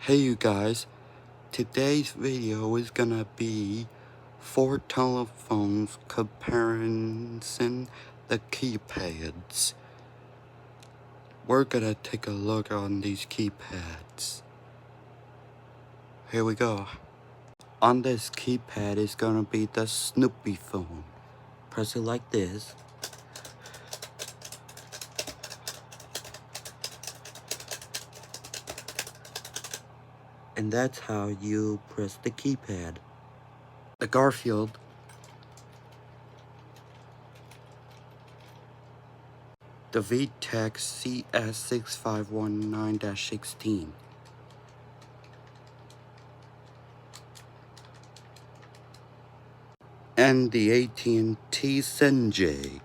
Hey you guys, today's video is gonna be 4 telephones comparing the keypads. We're gonna take a look on these keypads. Here we go. On this keypad is gonna be the Snoopy phone. Press it like this. And that's how you press the keypad. The Garfield. The VTech CS6519-16. And the AT&T Senjay